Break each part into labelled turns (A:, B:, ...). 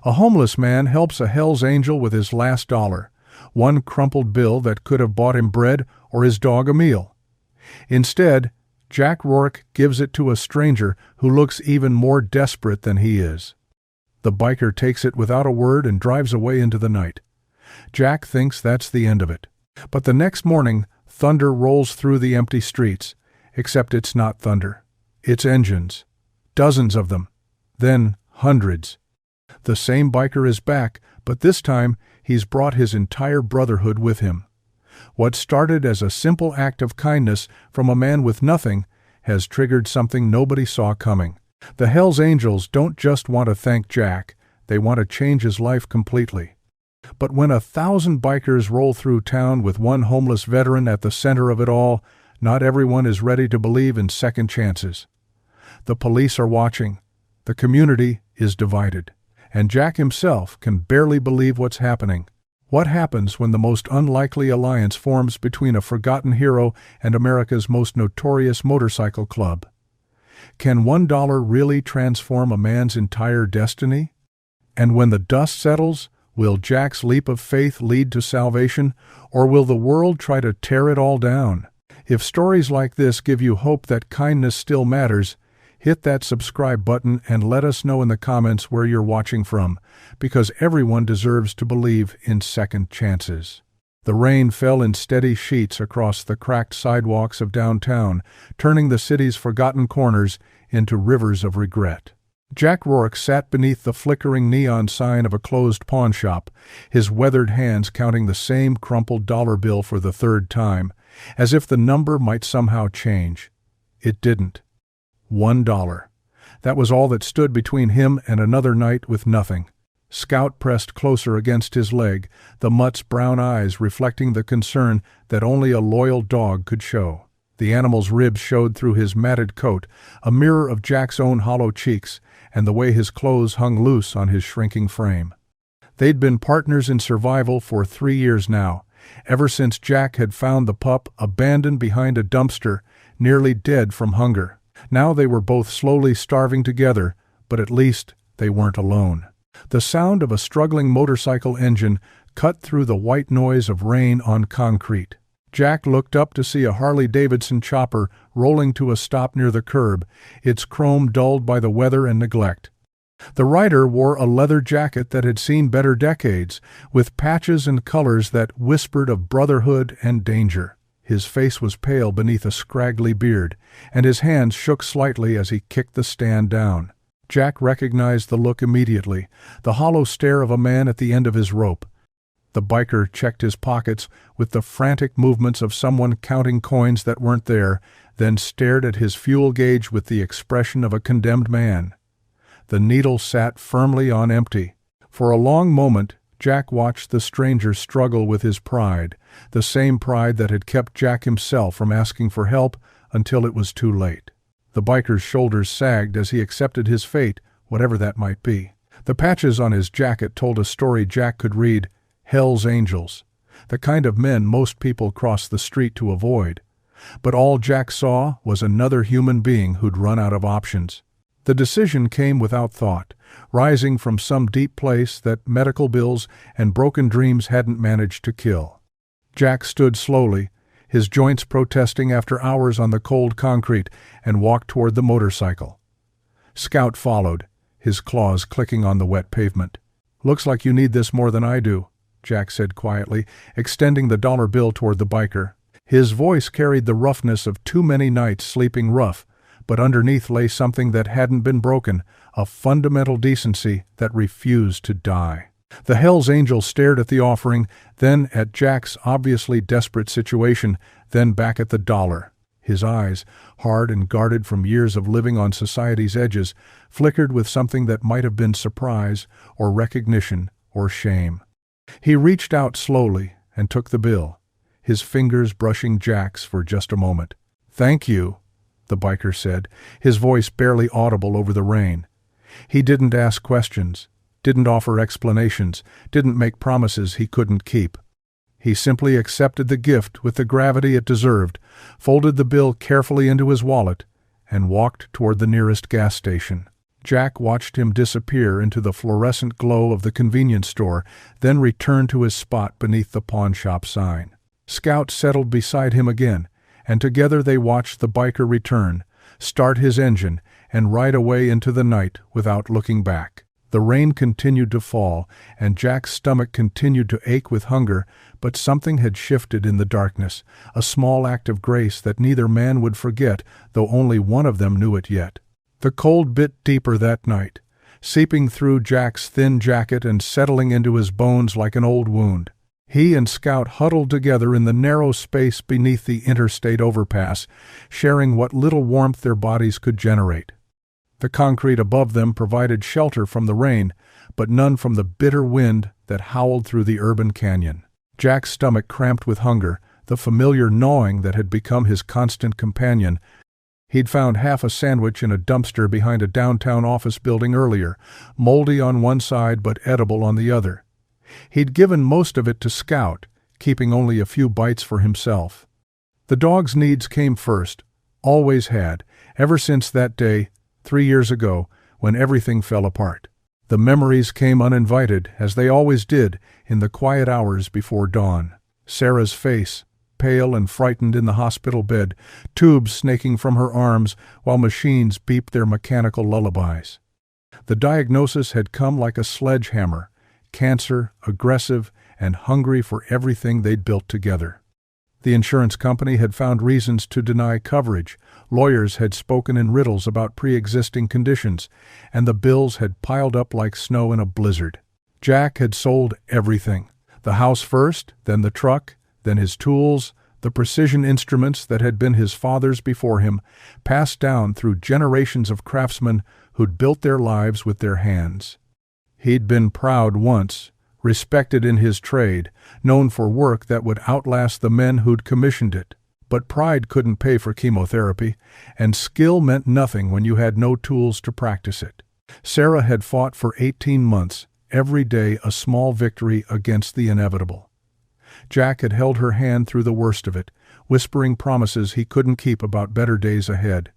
A: A homeless man helps a Hell's Angel with his last dollar, one crumpled bill that could have bought him bread or his dog a meal. Instead, Jack Rourke gives it to a stranger who looks even more desperate than he is. The biker takes it without a word and drives away into the night. Jack thinks that's the end of it. But the next morning, thunder rolls through the empty streets, except it's not thunder. It's engines. Dozens of them. Then hundreds. The same biker is back, but this time he's brought his entire Brotherhood with him. What started as a simple act of kindness from a man with nothing has triggered something nobody saw coming. The Hells Angels don't just want to thank Jack, they want to change his life completely. But when 1,000 bikers roll through town with one homeless veteran at the center of it all, not everyone is ready to believe in second chances. The police are watching. The community is divided. And Jack himself can barely believe what's happening. What happens when the most unlikely alliance forms between a forgotten hero and America's most notorious motorcycle club? Can $1 really transform a man's entire destiny? And when the dust settles, will Jack's leap of faith lead to salvation, or will the world try to tear it all down? If stories like this give you hope that kindness still matters, hit that subscribe button and let us know in the comments where you're watching from, because everyone deserves to believe in second chances. The rain fell in steady sheets across the cracked sidewalks of downtown, turning the city's forgotten corners into rivers of regret. Jack Rourke sat beneath the flickering neon sign of a closed pawn shop, his weathered hands counting the same crumpled dollar bill for the third time, as if the number might somehow change. It didn't. $1. That was all that stood between him and another night with nothing. Scout pressed closer against his leg, the mutt's brown eyes reflecting the concern that only a loyal dog could show. The animal's ribs showed through his matted coat, a mirror of Jack's own hollow cheeks, and the way his clothes hung loose on his shrinking frame. They'd been partners in survival for 3 years now, ever since Jack had found the pup abandoned behind a dumpster, nearly dead from hunger. Now they were both slowly starving together, but at least they weren't alone. The sound of a struggling motorcycle engine cut through the white noise of rain on concrete. Jack looked up to see a Harley-Davidson chopper rolling to a stop near the curb, its chrome dulled by the weather and neglect. The rider wore a leather jacket that had seen better decades, with patches and colors that whispered of brotherhood and danger. His face was pale beneath a scraggly beard, and his hands shook slightly as he kicked the stand down. Jack recognized the look immediately, the hollow stare of a man at the end of his rope. The biker checked his pockets with the frantic movements of someone counting coins that weren't there, then stared at his fuel gauge with the expression of a condemned man. The needle sat firmly on empty. For a long moment, Jack watched the stranger struggle with his pride, the same pride that had kept Jack himself from asking for help until it was too late. The biker's shoulders sagged as he accepted his fate, whatever that might be. The patches on his jacket told a story Jack could read: Hell's Angels, the kind of men most people cross the street to avoid. But all Jack saw was another human being who'd run out of options. The decision came without thought, rising from some deep place that medical bills and broken dreams hadn't managed to kill. Jack stood slowly, his joints protesting after hours on the cold concrete, and walked toward the motorcycle. Scout followed, his claws clicking on the wet pavement. "Looks like you need this more than I do," Jack said quietly, extending the dollar bill toward the biker. His voice carried the roughness of too many nights sleeping rough, but underneath lay something that hadn't been broken, a fundamental decency that refused to die. The Hells Angel stared at the offering, then at Jack's obviously desperate situation, then back at the dollar. His eyes, hard and guarded from years of living on society's edges, flickered with something that might have been surprise, or recognition, or shame. He reached out slowly and took the bill, his fingers brushing Jack's for just a moment. "Thank you," the biker said, his voice barely audible over the rain. He didn't ask questions, didn't offer explanations, didn't make promises he couldn't keep. He simply accepted the gift with the gravity it deserved, folded the bill carefully into his wallet, and walked toward the nearest gas station. Jack watched him disappear into the fluorescent glow of the convenience store, then return to his spot beneath the pawn shop sign. Scout settled beside him again, and together they watched the biker return, start his engine, and ride away into the night without looking back. The rain continued to fall, and Jack's stomach continued to ache with hunger, but something had shifted in the darkness, a small act of grace that neither man would forget, though only one of them knew it yet. The cold bit deeper that night, seeping through Jack's thin jacket and settling into his bones like an old wound. He and Scout huddled together in the narrow space beneath the interstate overpass, sharing what little warmth their bodies could generate. The concrete above them provided shelter from the rain, but none from the bitter wind that howled through the urban canyon. Jack's stomach cramped with hunger, the familiar gnawing that had become his constant companion. He'd found half a sandwich in a dumpster behind a downtown office building earlier, moldy on one side but edible on the other. He'd given most of it to Scout, keeping only a few bites for himself. The dog's needs came first, always had, ever since that day, 3 years ago, when everything fell apart. The memories came uninvited, as they always did, in the quiet hours before dawn. Sarah's face, pale and frightened in the hospital bed, tubes snaking from her arms while machines beeped their mechanical lullabies. The diagnosis had come like a sledgehammer: cancer, aggressive, and hungry for everything they'd built together. The insurance company had found reasons to deny coverage, lawyers had spoken in riddles about pre-existing conditions, and the bills had piled up like snow in a blizzard. Jack had sold everything: the house first, then the truck, then his tools, the precision instruments that had been his father's before him, passed down through generations of craftsmen who'd built their lives with their hands. He'd been proud once, respected in his trade, known for work that would outlast the men who'd commissioned it. But pride couldn't pay for chemotherapy, and skill meant nothing when you had no tools to practice it. Sarah had fought for 18 months, every day a small victory against the inevitable. Jack had held her hand through the worst of it, whispering promises he couldn't keep about better days ahead.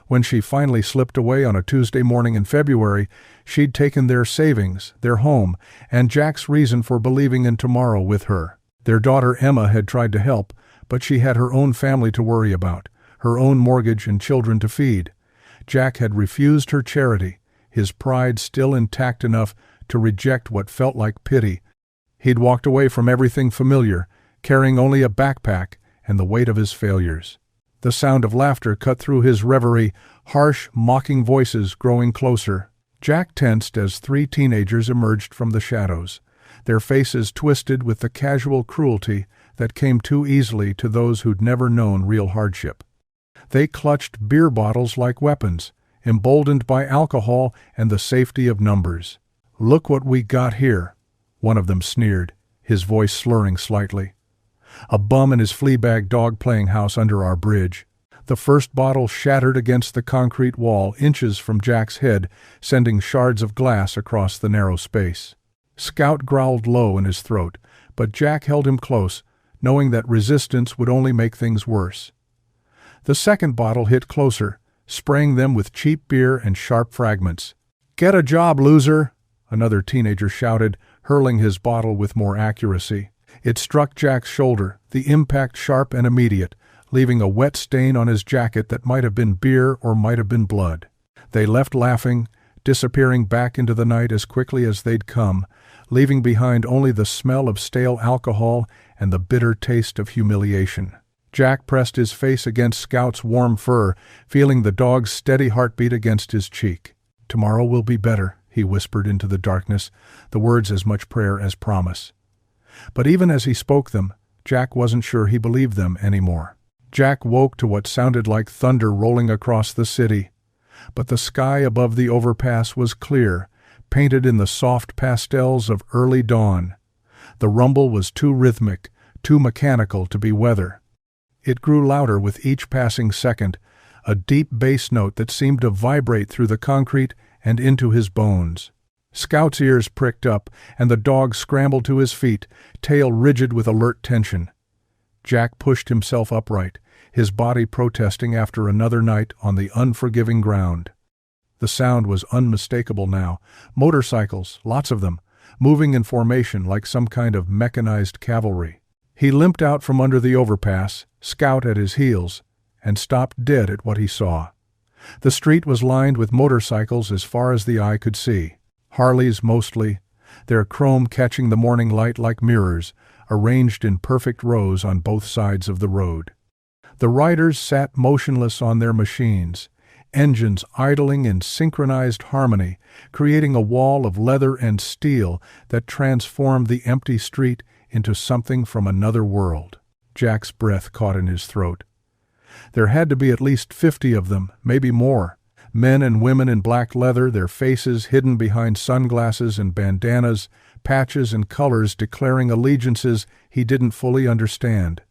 A: When she finally slipped away on a Tuesday morning in February, she'd taken their savings, their home, and Jack's reason for believing in tomorrow with her. Their daughter Emma had tried to help, but she had her own family to worry about, her own mortgage and children to feed. Jack had refused her charity, his pride still intact enough to reject what felt like pity. He'd walked away from everything familiar, carrying only a backpack and the weight of his failures. The sound of laughter cut through his reverie, harsh, mocking voices growing closer. Jack tensed as 3 teenagers emerged from the shadows, their faces twisted with the casual cruelty that came too easily to those who'd never known real hardship. They clutched beer bottles like weapons, emboldened by alcohol and the safety of numbers. "Look what we got here," one of them sneered, his voice slurring slightly. "A bum in his flea-bag dog-playing house under our bridge." The first bottle shattered against the concrete wall inches from Jack's head, sending shards of glass across the narrow space. Scout growled low in his throat, but Jack held him close, knowing that resistance would only make things worse. The second bottle hit closer, spraying them with cheap beer and sharp fragments. "Get a job, loser!" another teenager shouted, hurling his bottle with more accuracy. It struck Jack's shoulder, the impact sharp and immediate, leaving a wet stain on his jacket that might have been beer or might have been blood. They left laughing, disappearing back into the night as quickly as they'd come, leaving behind only the smell of stale alcohol and the bitter taste of humiliation. Jack pressed his face against Scout's warm fur, feeling the dog's steady heartbeat against his cheek. "Tomorrow will be better," he whispered into the darkness, the words as much prayer as promise. But even as he spoke them, Jack wasn't sure he believed them anymore. Jack woke to what sounded like thunder rolling across the city. But the sky above the overpass was clear, painted in the soft pastels of early dawn. The rumble was too rhythmic, too mechanical to be weather. It grew louder with each passing second, a deep bass note that seemed to vibrate through the concrete and into his bones. Scout's ears pricked up, and the dog scrambled to his feet, tail rigid with alert tension. Jack pushed himself upright, his body protesting after another night on the unforgiving ground. The sound was unmistakable now. Motorcycles, lots of them, moving in formation like some kind of mechanized cavalry. He limped out from under the overpass, Scout at his heels, and stopped dead at what he saw. The street was lined with motorcycles as far as the eye could see. Harleys mostly, their chrome catching the morning light like mirrors, arranged in perfect rows on both sides of the road. The riders sat motionless on their machines, engines idling in synchronized harmony, creating a wall of leather and steel that transformed the empty street into something from another world. Jack's breath caught in his throat. There had to be at least 50 of them, maybe more. Men and women in black leather, their faces hidden behind sunglasses and bandanas, patches and colors declaring allegiances he didn't fully understand.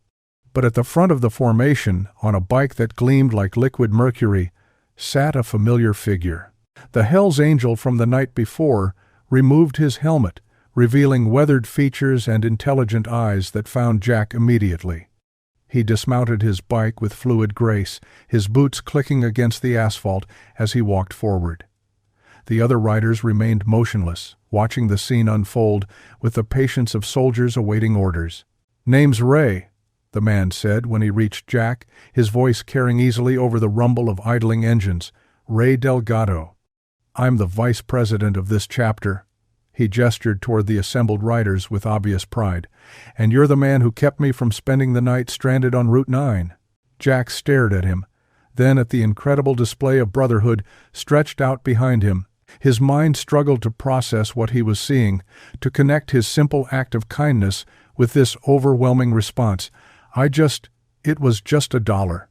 A: But at the front of the formation, on a bike that gleamed like liquid mercury, sat a familiar figure. The Hell's Angel from the night before removed his helmet, revealing weathered features and intelligent eyes that found Jack immediately. He dismounted his bike with fluid grace, his boots clicking against the asphalt as he walked forward. The other riders remained motionless, watching the scene unfold with the patience of soldiers awaiting orders. "Name's Ray," the man said when he reached Jack, his voice carrying easily over the rumble of idling engines. "Ray Delgado. I'm the vice president of this chapter." He gestured toward the assembled riders with obvious pride. "And you're the man who kept me from spending the night stranded on Route 9. Jack stared at him, then at the incredible display of Brotherhood stretched out behind him. His mind struggled to process what he was seeing, to connect his simple act of kindness with this overwhelming response. It was just $1,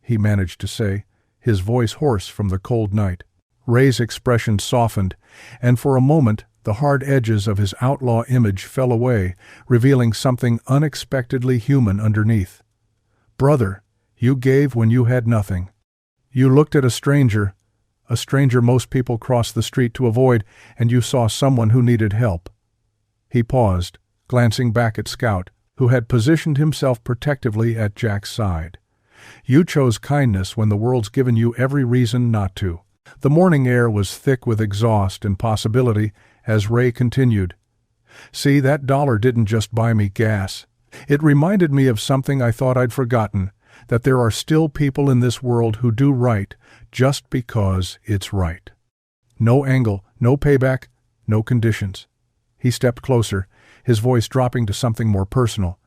A: he managed to say, his voice hoarse from the cold night. Ray's expression softened, and for a moment the hard edges of his outlaw image fell away, revealing something unexpectedly human underneath. "Brother, you gave when you had nothing. You looked at a stranger most people cross the street to avoid, and you saw someone who needed help." He paused, glancing back at Scout, who had positioned himself protectively at Jack's side. "You chose kindness when the world's given you every reason not to." The morning air was thick with exhaust and possibility as Ray continued. "See, that $1 didn't just buy me gas. It reminded me of something I thought I'd forgotten, that there are still people in this world who do right just because it's right. No angle, no payback, no conditions." He stepped closer, his voice dropping to something more personal.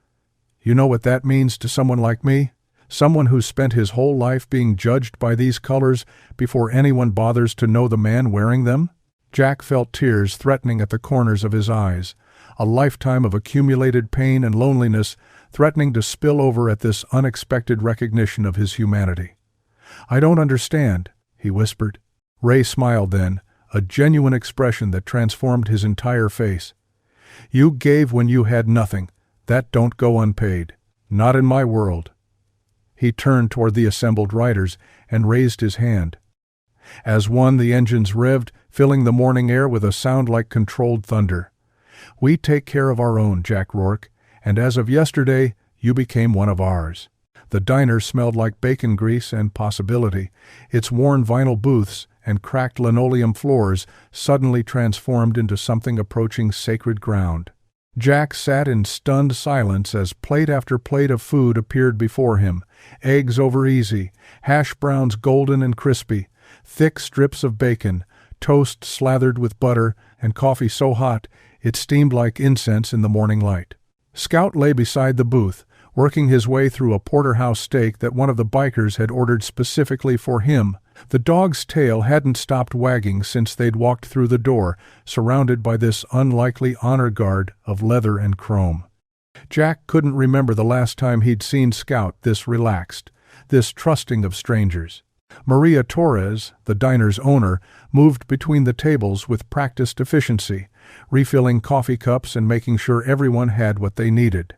A: "You know what that means to someone like me? Someone who's spent his whole life being judged by these colors before anyone bothers to know the man wearing them?" Jack felt tears threatening at the corners of his eyes, a lifetime of accumulated pain and loneliness threatening to spill over at this unexpected recognition of his humanity. "I don't understand," he whispered. Ray smiled then, a genuine expression that transformed his entire face. "You gave when you had nothing. That don't go unpaid. Not in my world." He turned toward the assembled riders and raised his hand. As one, the engines revved, filling the morning air with a sound like controlled thunder. "We take care of our own, Jack Rourke, and as of yesterday, you became one of ours." The diner smelled like bacon grease and possibility, its worn vinyl booths and cracked linoleum floors suddenly transformed into something approaching sacred ground. Jack sat in stunned silence as plate after plate of food appeared before him, eggs over easy, hash browns golden and crispy, thick strips of bacon, toast slathered with butter, and coffee so hot it steamed like incense in the morning light. Scout lay beside the booth, working his way through a porterhouse steak that one of the bikers had ordered specifically for him. The dog's tail hadn't stopped wagging since they'd walked through the door, surrounded by this unlikely honor guard of leather and chrome. Jack couldn't remember the last time he'd seen Scout this relaxed, this trusting of strangers. Maria Torres, the diner's owner, moved between the tables with practiced efficiency, refilling coffee cups and making sure everyone had what they needed.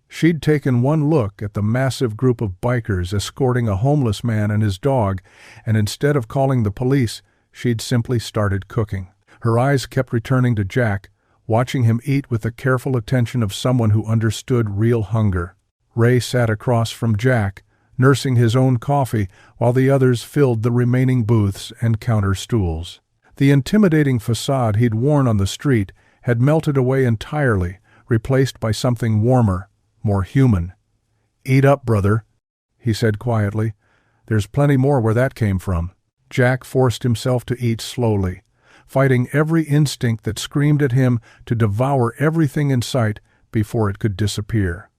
A: She'd taken one look at the massive group of bikers escorting a homeless man and his dog, and instead of calling the police, she'd simply started cooking. Her eyes kept returning to Jack, watching him eat with the careful attention of someone who understood real hunger. Ray sat across from Jack, nursing his own coffee while the others filled the remaining booths and counter stools. The intimidating facade he'd worn on the street had melted away entirely, replaced by something warmer, more human. "Eat up, brother," he said quietly. "There's plenty more where that came from." Jack forced himself to eat slowly, fighting every instinct that screamed at him to devour everything in sight before it could disappear.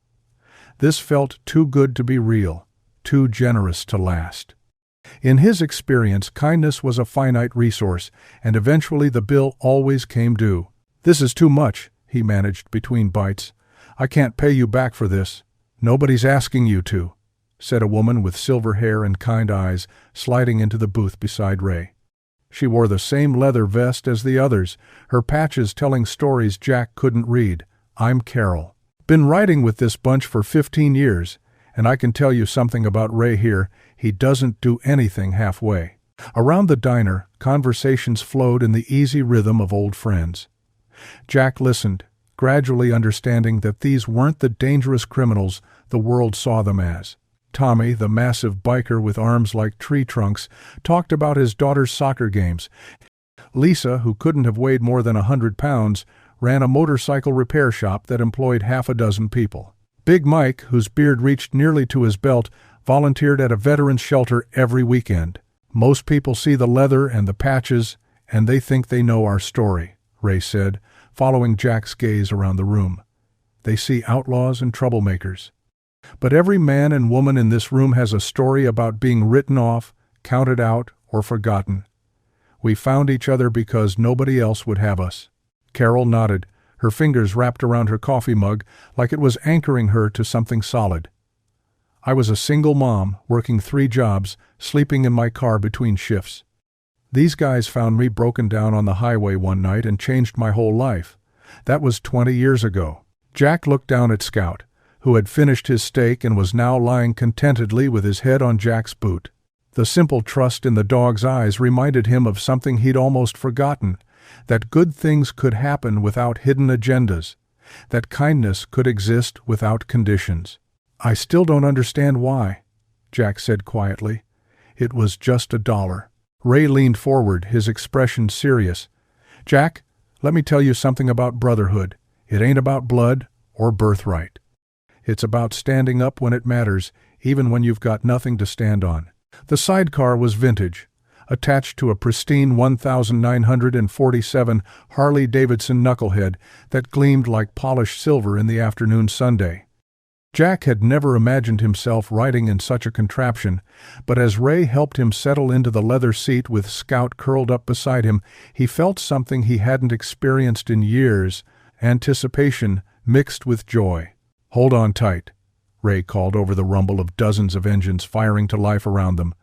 A: This felt too good to be real, too generous to last. In his experience, kindness was a finite resource, and eventually the bill always came due. "This is too much," he managed between bites. "I can't pay you back for this." "Nobody's asking you to," said a woman with silver hair and kind eyes, sliding into the booth beside Ray. She wore the same leather vest as the others, her patches telling stories Jack couldn't read. "I'm Carol. Been riding with this bunch for 15 years, and I can tell you something about Ray here. He doesn't do anything halfway." Around the diner, conversations flowed in the easy rhythm of old friends. Jack listened, gradually understanding that these weren't the dangerous criminals the world saw them as. Tommy, the massive biker with arms like tree trunks, talked about his daughter's soccer games. Lisa, who couldn't have weighed more than 100 pounds, ran a motorcycle repair shop that employed half a dozen people. Big Mike, whose beard reached nearly to his belt, volunteered at a veterans shelter every weekend. "Most people see the leather and the patches, and they think they know our story," Ray said, following Jack's gaze around the room. "They see outlaws and troublemakers. But every man and woman in this room has a story about being written off, counted out, or forgotten. We found each other because nobody else would have us." Carol nodded, her fingers wrapped around her coffee mug like it was anchoring her to something solid. "I was a single mom, working 3 jobs, sleeping in my car between shifts. These guys found me broken down on the highway one night and changed my whole life. That was 20 years ago." Jack looked down at Scout, who had finished his steak and was now lying contentedly with his head on Jack's boot. The simple trust in the dog's eyes reminded him of something he'd almost forgotten, that good things could happen without hidden agendas, that kindness could exist without conditions. "I still don't understand why," Jack said quietly. "It was just $1. Ray leaned forward, his expression serious. "Jack, let me tell you something about Brotherhood. It ain't about blood or birthright. It's about standing up when it matters, even when you've got nothing to stand on." The sidecar was vintage, attached to a pristine 1947 Harley-Davidson knucklehead that gleamed like polished silver in the afternoon sunday. Jack had never imagined himself riding in such a contraption, but as Ray helped him settle into the leather seat with Scout curled up beside him, he felt something he hadn't experienced in years, anticipation mixed with joy. "Hold on tight," Ray called over the rumble of dozens of engines firing to life around them.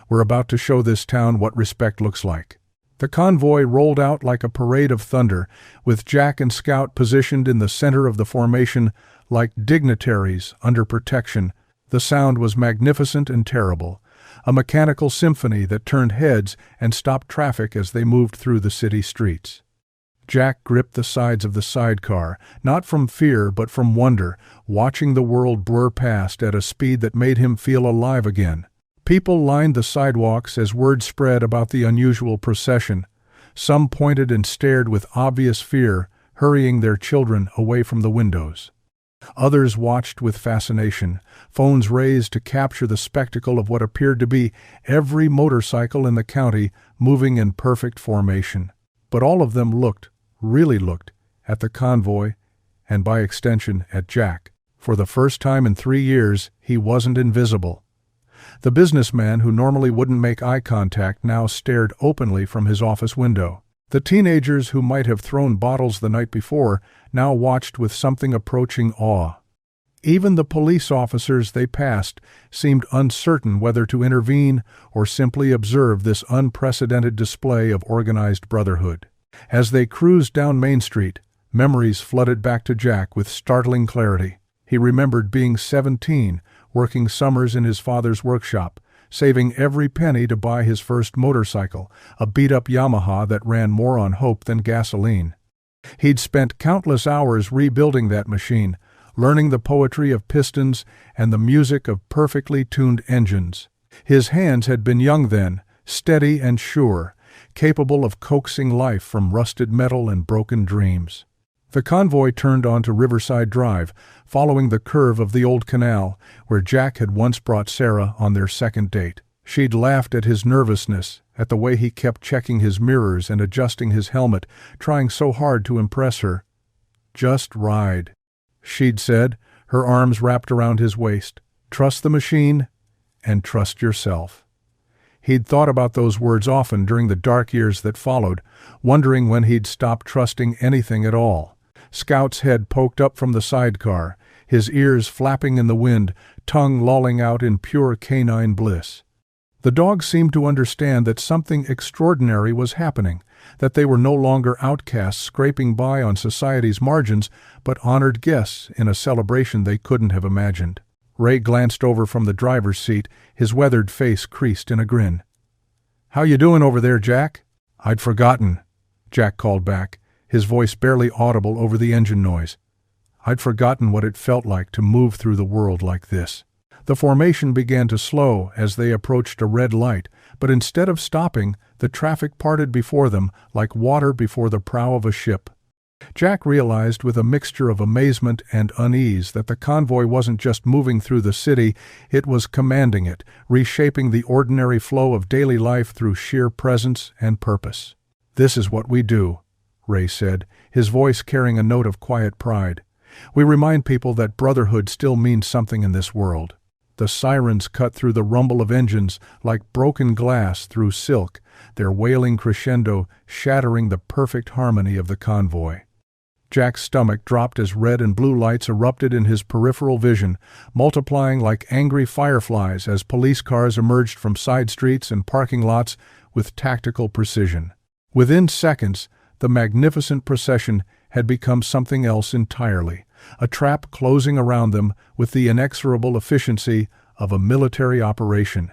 A: "We're about to show this town what respect looks like." The convoy rolled out like a parade of thunder, with Jack and Scout positioned in the center of the formation like dignitaries under protection. The sound was magnificent and terrible, a mechanical symphony that turned heads and stopped traffic as they moved through the city streets. Jack gripped the sides of the sidecar, not from fear but from wonder, watching the world blur past at a speed that made him feel alive again. People lined the sidewalks as word spread about the unusual procession. Some pointed and stared with obvious fear, hurrying their children away from the windows. Others watched with fascination, phones raised to capture the spectacle of what appeared to be every motorcycle in the county moving in perfect formation. But all of them really looked, at the convoy, and by extension at Jack. For the first time in 3 years, he wasn't invisible. The businessman who normally wouldn't make eye contact now stared openly from his office window. The teenagers who might have thrown bottles the night before now watched with something approaching awe. Even the police officers they passed seemed uncertain whether to intervene or simply observe this unprecedented display of organized brotherhood. As they cruised down Main Street, memories flooded back to Jack with startling clarity. He remembered being 17, working summers in his father's workshop, saving every penny to buy his first motorcycle, a beat-up Yamaha that ran more on hope than gasoline. He'd spent countless hours rebuilding that machine, learning the poetry of pistons and the music of perfectly tuned engines. His hands had been young then, steady and sure, capable of coaxing life from rusted metal and broken dreams. The convoy turned onto Riverside Drive, following the curve of the old canal, where Jack had once brought Sarah on their second date. She'd laughed at his nervousness, at the way he kept checking his mirrors and adjusting his helmet, trying so hard to impress her. "Just ride," she'd said, her arms wrapped around his waist. "Trust the machine, and trust yourself." He'd thought about those words often during the dark years that followed, wondering when he'd stop trusting anything at all. Scout's head poked up from the sidecar, his ears flapping in the wind, tongue lolling out in pure canine bliss. The dog seemed to understand that something extraordinary was happening, that they were no longer outcasts scraping by on society's margins, but honored guests in a celebration they couldn't have imagined. Ray glanced over from the driver's seat, his weathered face creased in a grin. "How you doing over there, Jack?" "I'd forgotten," Jack called back, his voice barely audible over the engine noise. "I'd forgotten what it felt like to move through the world like this." The formation began to slow as they approached a red light, but instead of stopping, the traffic parted before them like water before the prow of a ship. Jack realized with a mixture of amazement and unease that the convoy wasn't just moving through the city, it was commanding it, reshaping the ordinary flow of daily life through sheer presence and purpose. "This is what we do," Ray said, his voice carrying a note of quiet pride. "We remind people that brotherhood still means something in this world." The sirens cut through the rumble of engines like broken glass through silk, their wailing crescendo shattering the perfect harmony of the convoy. Jack's stomach dropped as red and blue lights erupted in his peripheral vision, multiplying like angry fireflies as police cars emerged from side streets and parking lots with tactical precision. Within seconds, the magnificent procession had become something else entirely, a trap closing around them with the inexorable efficiency of a military operation.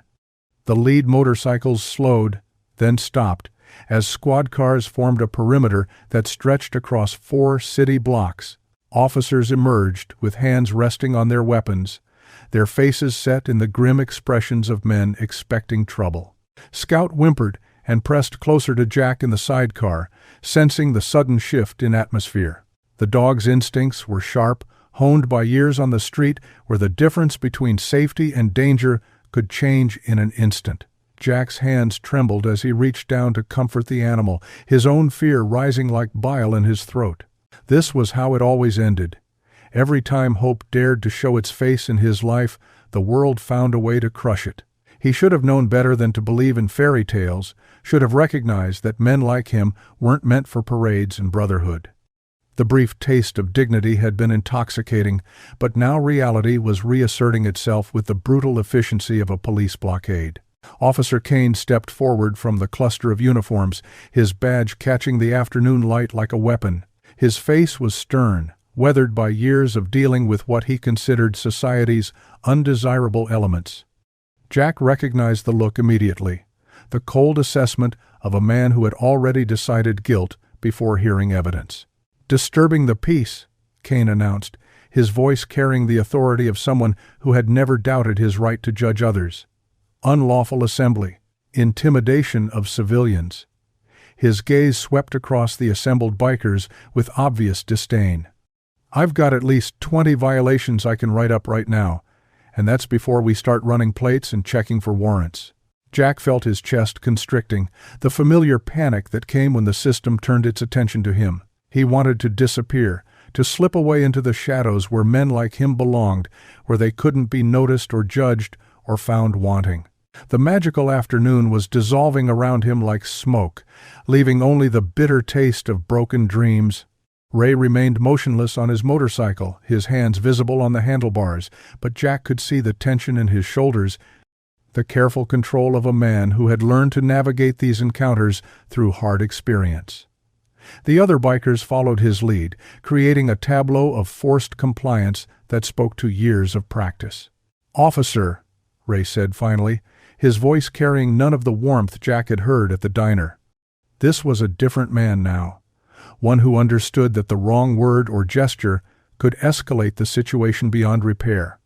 A: The lead motorcycles slowed, then stopped, as squad cars formed a perimeter that stretched across 4 city blocks. Officers emerged with hands resting on their weapons, their faces set in the grim expressions of men expecting trouble. Scout whimpered and pressed closer to Jack in the sidecar, sensing the sudden shift in atmosphere. The dog's instincts were sharp, honed by years on the street where the difference between safety and danger could change in an instant. Jack's hands trembled as he reached down to comfort the animal, his own fear rising like bile in his throat. This was how it always ended. Every time hope dared to show its face in his life, the world found a way to crush it. He should have known better than to believe in fairy tales, should have recognized that men like him weren't meant for parades and brotherhood. The brief taste of dignity had been intoxicating, but now reality was reasserting itself with the brutal efficiency of a police blockade. Officer Kane stepped forward from the cluster of uniforms, his badge catching the afternoon light like a weapon. His face was stern, weathered by years of dealing with what he considered society's undesirable elements. Jack recognized the look immediately, the cold assessment of a man who had already decided guilt before hearing evidence. "Disturbing the peace," Kane announced, his voice carrying the authority of someone who had never doubted his right to judge others. "Unlawful assembly, intimidation of civilians." His gaze swept across the assembled bikers with obvious disdain. "I've got at least 20 violations I can write up right now, and that's before we start running plates and checking for warrants." Jack felt his chest constricting, the familiar panic that came when the system turned its attention to him. He wanted to disappear, to slip away into the shadows where men like him belonged, where they couldn't be noticed or judged or found wanting. The magical afternoon was dissolving around him like smoke, leaving only the bitter taste of broken dreams. Ray remained motionless on his motorcycle, his hands visible on the handlebars, but Jack could see the tension in his shoulders, the careful control of a man who had learned to navigate these encounters through hard experience. The other bikers followed his lead, creating a tableau of forced compliance that spoke to years of practice. "Officer," Ray said finally, his voice carrying none of the warmth Jack had heard at the diner. This was a different man now, one who understood that the wrong word or gesture could escalate the situation beyond repair.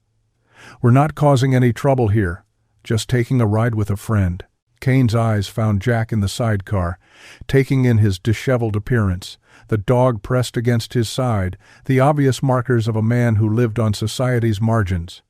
A: "We're not causing any trouble here, just taking a ride with a friend." Kane's eyes found Jack in the sidecar, taking in his disheveled appearance, the dog pressed against his side, the obvious markers of a man who lived on society's margins.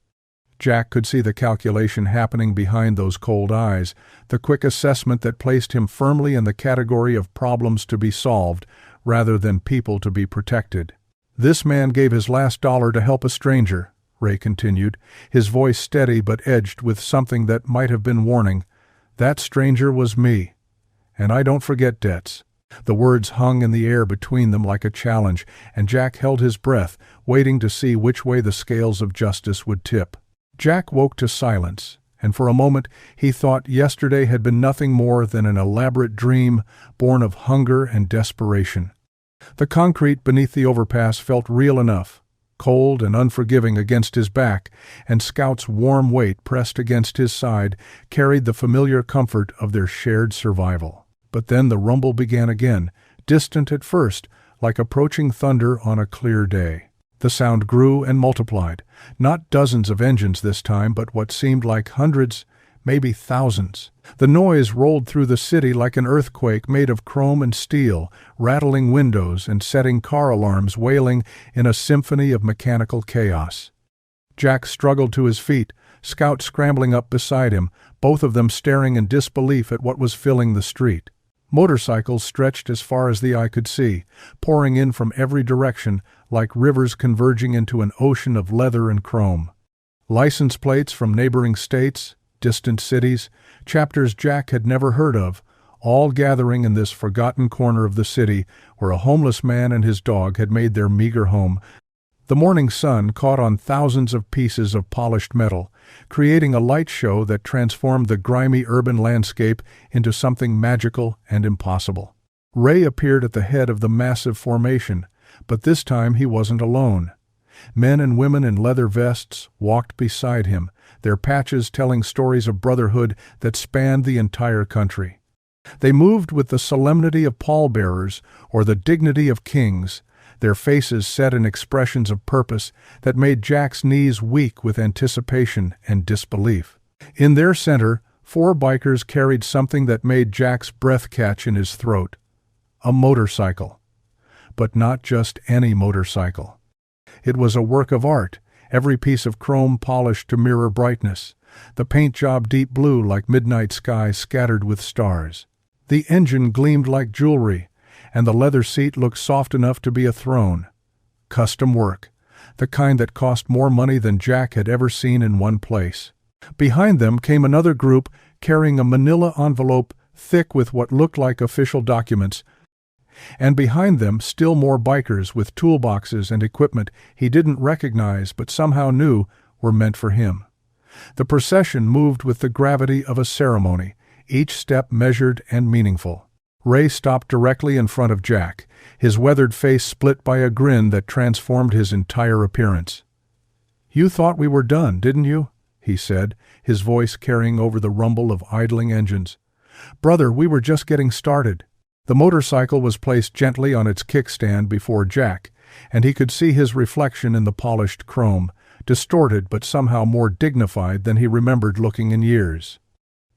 A: Jack could see the calculation happening behind those cold eyes, the quick assessment that placed him firmly in the category of problems to be solved rather than people to be protected. "This man gave his last dollar to help a stranger," Ray continued, his voice steady but edged with something that might have been warning. "That stranger was me, and I don't forget debts." The words hung in the air between them like a challenge, and Jack held his breath, waiting to see which way the scales of justice would tip. Jack woke to silence, and for a moment he thought yesterday had been nothing more than an elaborate dream born of hunger and desperation. The concrete beneath the overpass felt real enough, cold and unforgiving against his back, and Scout's warm weight pressed against his side carried the familiar comfort of their shared survival. But then the rumble began again, distant at first, like approaching thunder on a clear day. The sound grew and multiplied, not dozens of engines this time, but what seemed like hundreds, maybe thousands. The noise rolled through the city like an earthquake made of chrome and steel, rattling windows and setting car alarms wailing in a symphony of mechanical chaos. Jack struggled to his feet, Scout scrambling up beside him, both of them staring in disbelief at what was filling the street. Motorcycles stretched as far as the eye could see, pouring in from every direction like rivers converging into an ocean of leather and chrome. License plates from neighboring states, distant cities, chapters Jack had never heard of, all gathering in this forgotten corner of the city where a homeless man and his dog had made their meager home. The morning sun caught on thousands of pieces of polished metal, creating a light show that transformed the grimy urban landscape into something magical and impossible. Ray appeared at the head of the massive formation, but this time he wasn't alone. Men and women in leather vests walked beside him, their patches telling stories of brotherhood that spanned the entire country. They moved with the solemnity of pallbearers or the dignity of kings, their faces set in expressions of purpose that made Jack's knees weak with anticipation and disbelief. In their center, 4 bikers carried something that made Jack's breath catch in his throat. A motorcycle. But not just any motorcycle. It was a work of art, every piece of chrome polished to mirror brightness, the paint job deep blue like midnight sky scattered with stars. The engine gleamed like jewelry, and the leather seat looked soft enough to be a throne. Custom work, the kind that cost more money than Jack had ever seen in one place. Behind them came another group carrying a manila envelope thick with what looked like official documents, and behind them still more bikers with toolboxes and equipment he didn't recognize but somehow knew were meant for him. The procession moved with the gravity of a ceremony, each step measured and meaningful. Ray stopped directly in front of Jack, his weathered face split by a grin that transformed his entire appearance. "You thought we were done, didn't you?" he said, his voice carrying over the rumble of idling engines. "Brother, we were just getting started." The motorcycle was placed gently on its kickstand before Jack, and he could see his reflection in the polished chrome, distorted but somehow more dignified than he remembered looking in years.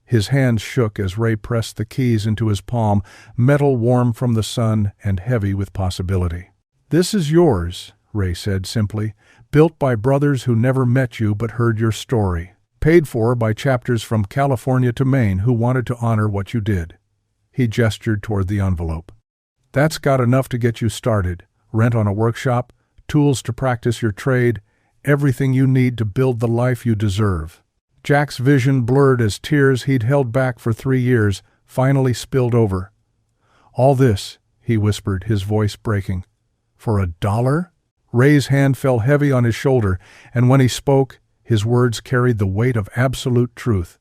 A: His hands shook as Ray pressed the keys into his palm, metal warm from the sun and heavy with possibility. "This is yours," Ray said simply, "built by brothers who never met you but heard your story. Paid for by chapters from California to Maine who wanted to honor what you did." He gestured toward the envelope. "That's got enough to get you started. Rent on a workshop, tools to practice your trade, everything you need to build the life you deserve." Jack's vision blurred as tears he'd held back for 3 years finally spilled over. "All this," he whispered, his voice breaking. "For $1?" Ray's hand fell heavy on his shoulder, and when he spoke, his words carried the weight of absolute truth.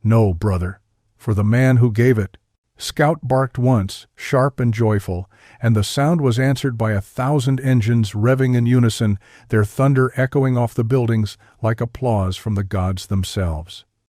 A: "No, brother, for the man who gave it." Scout barked once, sharp and joyful, and the sound was answered by 1,000 engines revving in unison, their thunder echoing off the buildings like applause from the gods themselves.